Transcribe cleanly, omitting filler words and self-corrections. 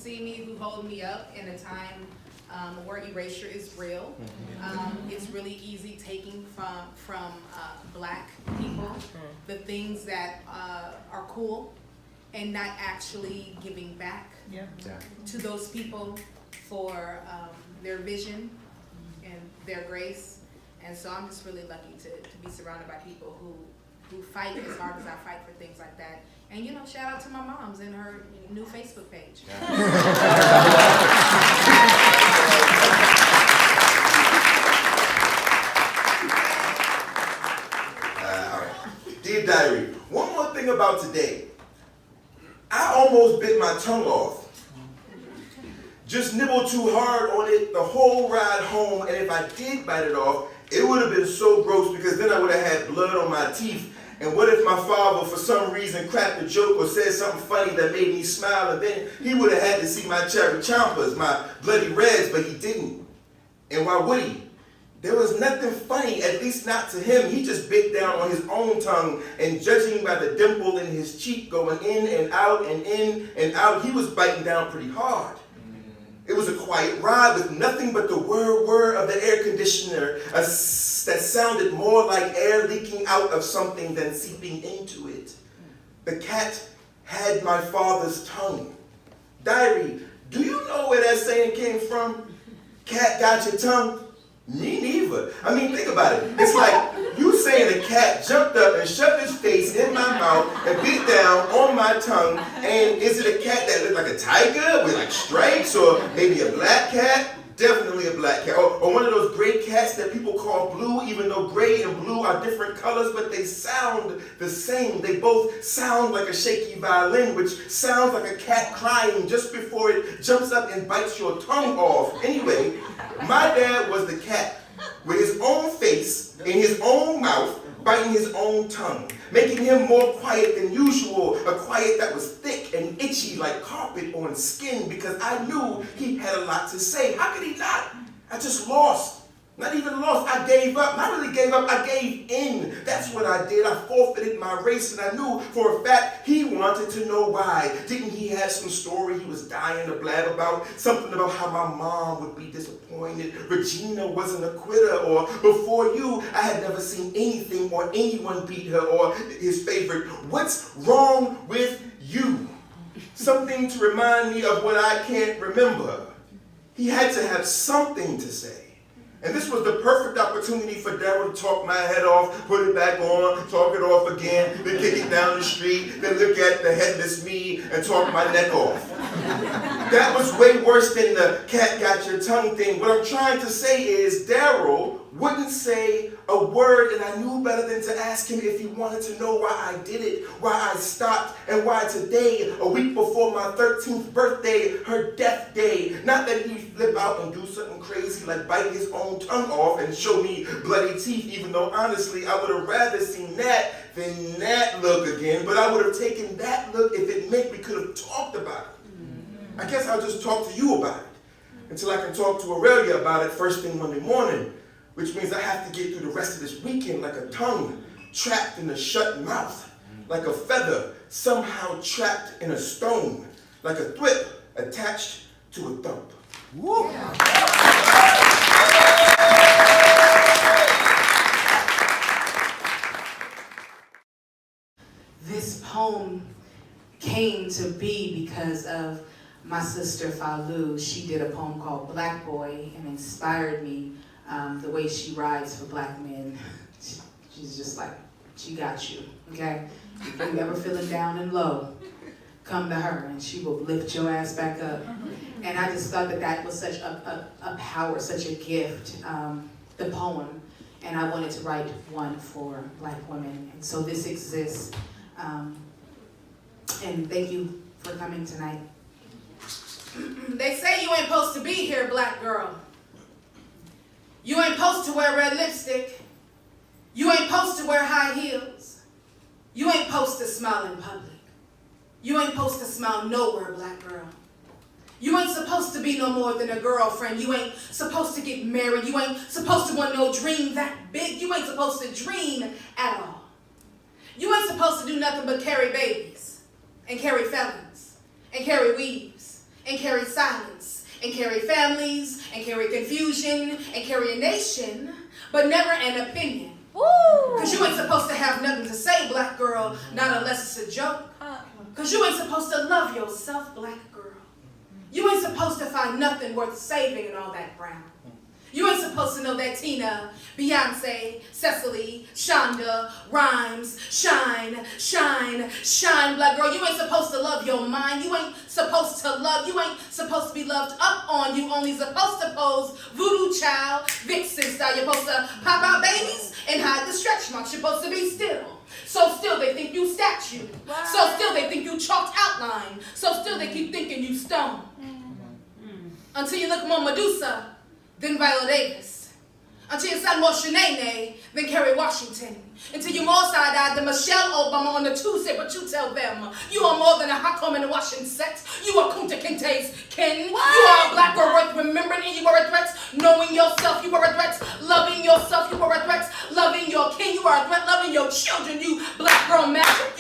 see me, who hold me up in a time where erasure is real. It's really easy taking from black people the things that are cool and not actually giving back to those people for their vision and their grace. And so I'm just really lucky to be surrounded by people who fight as hard as I fight for things like that. And you know, shout out to my mom's and her new Facebook page. All right. Dear Diary, one more thing about today. I almost bit my tongue off. Just nibbled too hard on it the whole ride home, and if I did bite it off, it would have been so gross because then I would have had blood on my teeth. And what if my father, for some reason, cracked a joke or said something funny that made me smile, and then he would have had to see my cherry chompers, my bloody reds, but he didn't. And why would he? There was nothing funny, at least not to him. He just bit down on his own tongue, and judging by the dimple in his cheek going in and out and in and out, he was biting down pretty hard. It was a quiet ride with nothing but the whir of the air conditioner that sounded more like air leaking out of something than seeping into it. The cat had my father's tongue. Diary, do you know where that saying came from? Cat got your tongue? Me neither. I mean, think about it. It's like you saying a cat jumped up and shoved his face in my mouth and bit down on my tongue. And is it a cat that looked like a tiger with like stripes, or maybe a black cat? Definitely a black cat. Or one of those gray cats that people call blue, even though gray and blue are different colors, but they sound the same. They both sound like a shaky violin, which sounds like a cat crying just before it jumps up and bites your tongue off. Anyway, my dad was the cat with his own face in his own mouth, biting his own tongue, making him more quiet than usual, a quiet that was thick and itchy like carpet on skin, because I knew he had a lot to say. How could he not? I just lost. Not even lost, I gave up. Not really gave up, I gave in. That's what I did. I forfeited my race, and I knew for a fact he wanted to know why. Didn't he have some story he was dying to blab about? Something about how my mom would be disappointed, Regina wasn't a quitter, or before you, I had never seen anything or anyone beat her, or his favorite, what's wrong with you? Something to remind me of what I can't remember. He had to have something to say. And this was the perfect opportunity for Daryl to talk my head off, put it back on, talk it off again, then kick it down the street, then look at the headless me and talk my neck off. That was way worse than the cat got your tongue thing. What I'm trying to say is Daryl wouldn't say a word, and I knew better than to ask him if he wanted to know why I did it, why I stopped, and why today, a week before my 13th birthday, her death day, not that he'd flip out and do something crazy like bite his own tongue off and show me bloody teeth, even though honestly I would have rather seen that than that look again, but I would have taken that look if it meant we could have talked about it. I guess I'll just talk to you about it until I can talk to Aurelia about it first thing Monday morning, which means I have to get through the rest of this weekend like a tongue trapped in a shut mouth, like a feather somehow trapped in a stone, like a thwip attached to a thump. Woo. This poem came to be because of my sister Falu. She did a poem called Black Boy and inspired me. The way she rides for black men, she's just like, she got you, okay? If you ever feeling down and low, come to her and she will lift your ass back up. And I just thought that that was such a power, such a gift, the poem. And I wanted to write one for black women. And so this exists. And thank you for coming tonight. They say you ain't supposed to be here, black girl. You ain't supposed to wear red lipstick. You ain't supposed to wear high heels. You ain't supposed to smile in public. You ain't supposed to smile nowhere, black girl. You ain't supposed to be no more than a girlfriend. You ain't supposed to get married. You ain't supposed to want no dream that big. You ain't supposed to dream at all. You ain't supposed to do nothing but carry babies and carry felons and carry weaves and carry silence, and carry families, and carry confusion, and carry a nation, but never an opinion. Because you ain't supposed to have nothing to say, black girl, not unless it's a joke. Because you ain't supposed to love yourself, black girl. You ain't supposed to find nothing worth saving in all that brown. You ain't supposed to know that Tina, Beyonce, Cecily, Shonda, Rhymes, shine, shine, shine, black girl. You ain't supposed to love your mind. You ain't supposed to love. You ain't supposed to be loved up on. You only supposed to pose voodoo child, vixen style. You're supposed to pop out babies and hide the stretch marks. You're supposed to be still. So still they think you statue. So still they think you chalked outline. So still they keep thinking you stone. Until you look more Medusa than Viola Davis. Until you sound more Shanae than Kerry Washington. Until you're more side-eyed than Michelle Obama on the Tuesday, but you tell them you are more than a hot comb in a washing set. You are Kunta Kinte's kin. You are a black girl worth remembering, and you are a threat. Knowing yourself, you are a threat. Loving yourself, you are a threat. Loving your kin, you are a threat. Loving your children, you black girl magic.